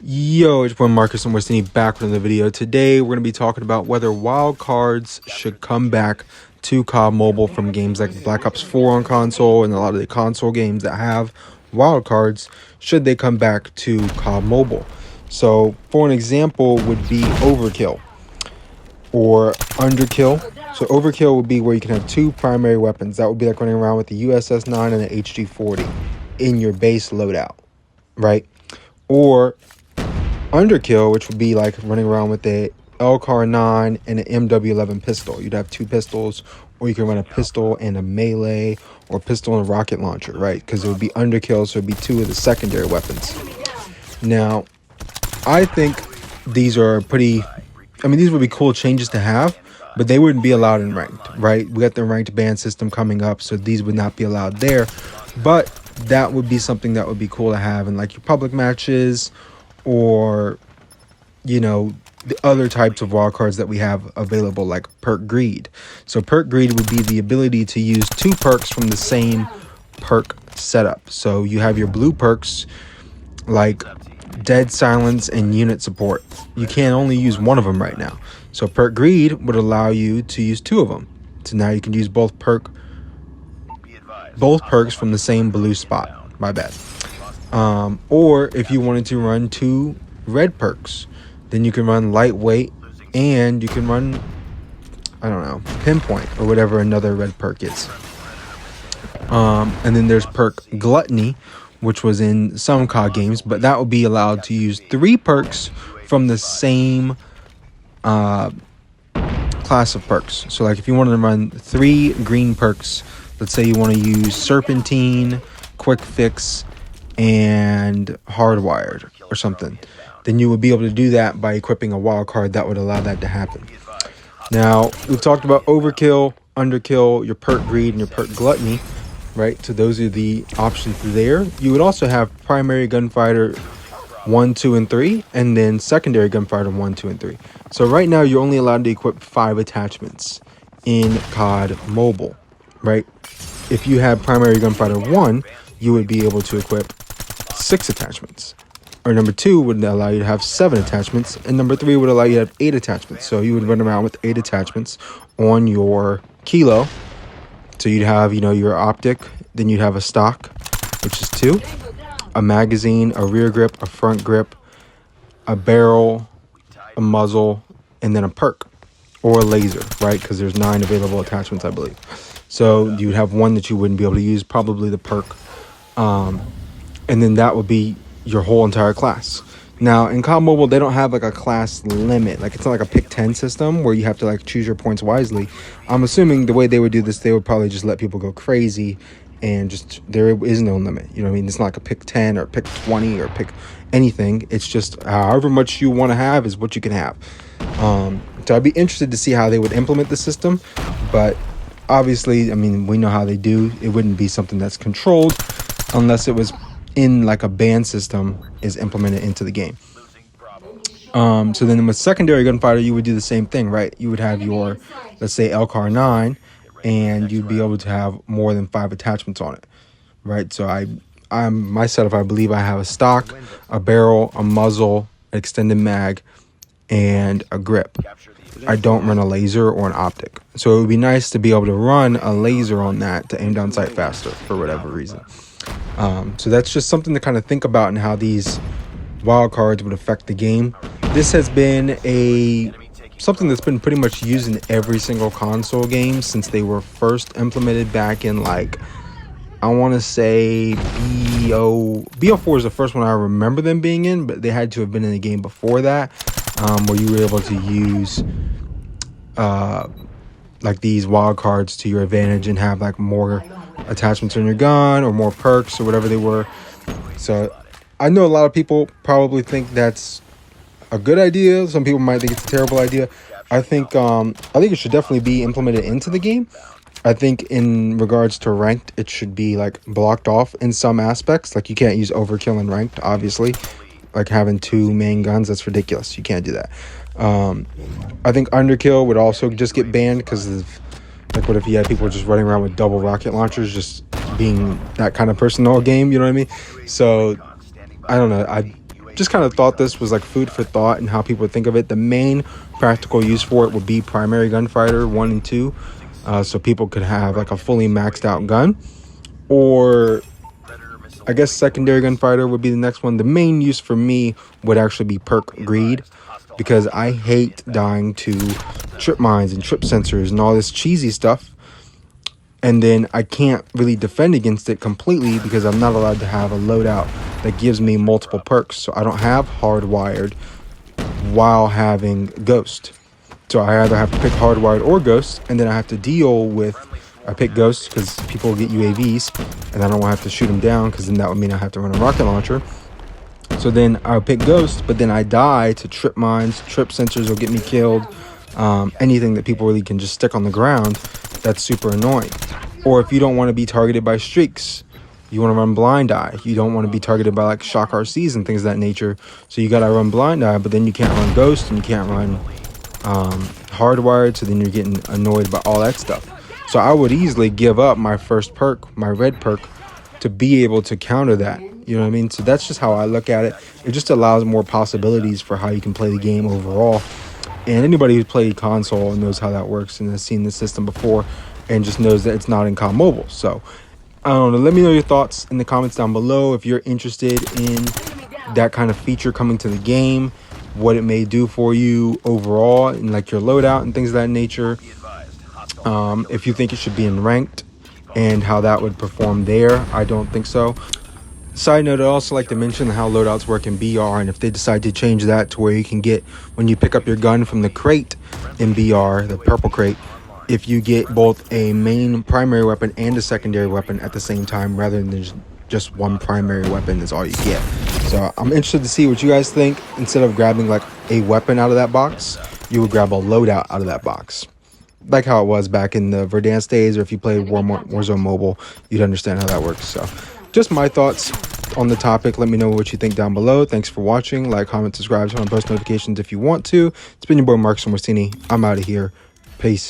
Yo, it's your boy Marcus and we're sitting back with another video. Today we're going to be talking about whether wildcards should come back to COD Mobile from games like Black Ops 4 on console and a lot of the console games that have wildcards. Should they come back to COD Mobile? So for an example would be Overkill or Underkill. So Overkill would be where you can have two primary weapons. That would be like running around with the USS-9 and the HG-40 in your base loadout, right? Or Underkill, which would be like running around with a LCAR-9 and an MW11 pistol. You'd have two pistols, or you can run a pistol and a melee, or pistol and a rocket launcher, right? Because it would be Underkill, so it would be two of the secondary weapons. Now, I think these are these would be cool changes to have, but they wouldn't be allowed in ranked, right? We got the ranked ban system coming up, so these would not be allowed there. But that would be something that would be cool to have in like your public matches, or you know, the other types of wildcards that we have available, like perk greed. So perk greed would be the ability to use two perks from the same perk setup. So you have your blue perks like dead silence and unit support. You can only use one of them right now, so perk greed would allow you to use two of them. So now you can use both perks from the same blue spot. My bad. Or if you wanted to run two red perks, then you can run lightweight and you can run, I don't know, pinpoint or whatever another red perk is. And then there's perk gluttony, which was in some COD games, but that would be allowed to use three perks from the same class of perks. So like if you wanted to run three green perks, let's say you want to use serpentine, quick fix, and hardwired or something, then you would be able to do that by equipping a wild card that would allow that to happen. Now, we've talked about Overkill, Underkill, your perk greed, and your perk gluttony, right? So those are the options there. You would also have primary gunfighter 1, 2, and 3, and then secondary gunfighter 1, 2, and 3. So right now you're only allowed to equip 5 attachments in COD Mobile, right? If you have primary gunfighter 1, you would be able to equip 6 attachments. Or number 2 would allow you to have 7 attachments, and number 3 would allow you to have 8 attachments. So you would run around with 8 attachments on your kilo. So you'd have, you know, your optic, then you'd have a stock, which is 2, a magazine, a rear grip, a front grip, a barrel, a muzzle, and then a perk or a laser, right? Because there's 9 available attachments, I believe. So you would have one that you wouldn't be able to use, probably the perk. And then that would be your whole entire class. Now in COD Mobile, they don't have like a class limit. Like it's not like a pick 10 system where you have to like choose your points wisely. I'm assuming the way they would do this, they would probably just let people go crazy and just, there is no limit. You know what I mean? It's not like a pick 10 or pick 20 or pick anything. It's just however much you want to have is what you can have. So I'd be interested to see how they would implement the system, but obviously, I mean, we know how they do. It wouldn't be something that's controlled unless it was in like a ban system is implemented into the game. So then with secondary gunfighter, you would do the same thing, right? You would have your, let's say, LCAR-9, and you'd be able to have more than 5 attachments on it, right? So my setup, I believe I have a stock, a barrel, a muzzle, extended mag, and a grip. I don't run a laser or an optic. So it would be nice to be able to run a laser on that to aim down sight faster for whatever reason. So that's just something to kind of think about and how these wildcards would affect the game. This has been something that's been pretty much used in every single console game since they were first implemented back in, like, I want to say BO4 is the first one I remember them being in, but they had to have been in the game before that, where you were able to use like these wild cards to your advantage and have like more attachments on your gun or more perks or whatever they were. So I know a lot of people probably think that's a good idea. Some people might think it's a terrible idea. I think it should definitely be implemented into the game. I think in regards to ranked, it should be like blocked off in some aspects. Like you can't use overkill in ranked, obviously. Like having 2 main guns, that's ridiculous. You can't do that. I think Underkill would also just get banned because of, like, what if you had people just running around with double rocket launchers, just being that kind of person all game, you know what I mean? So I don't know. just kind of thought this was like food for thought and how people would think of it. The main practical use for it would be primary gunfighter 1 and 2, so people could have like a fully maxed out gun, or I guess secondary gunfighter would be the next one. The main use for me would actually be perk greed, because I hate dying to trip mines and trip sensors and all this cheesy stuff, and then I can't really defend against it completely because I'm not allowed to have a loadout that gives me multiple perks. So I don't have hardwired while having ghost. So I either have to pick hardwired or ghost, and then I have to deal with, I pick ghost because people will get UAVs and I don't want to have to shoot them down, because then that would mean I have to run a rocket launcher. So then I'll pick ghost, but then I die to trip mines, trip sensors will get me killed. Anything that people really can just stick on the ground, that's super annoying. Or if you don't want to be targeted by streaks, you want to run blind eye. You don't want to be targeted by like shock RCs and things of that nature. So you got to run blind eye, but then you can't run ghost and you can't run hardwired. So then you're getting annoyed by all that stuff. So I would easily give up my first perk, my red perk, to be able to counter that. You know what I mean? So that's just how I look at it. It just allows more possibilities for how you can play the game overall. And anybody who's played console knows how that works and has seen the system before and just knows that it's not in COD Mobile. So I don't know. Let me know your thoughts in the comments down below if you're interested in that kind of feature coming to the game, what it may do for you overall and like your loadout and things of that nature. If you think it should be in ranked and how that would perform there. I don't think so. Side note, I'd also like to mention how loadouts work in BR, and if they decide to change that to where you can get, when you pick up your gun from the crate in BR, the purple crate, if you get both a main primary weapon and a secondary weapon at the same time, rather than just one primary weapon is all you get. So I'm interested to see what you guys think. Instead of grabbing like a weapon out of that box, you would grab a loadout out of that box. Like how it was back in the Verdansk days, or if you played Warzone Mobile, you'd understand how that works. So just my thoughts on the topic. Let me know what you think down below. Thanks for watching. Like, comment, subscribe, turn on post notifications if you want to. It's been your boy Mark Somersini. I'm out of here. Peace.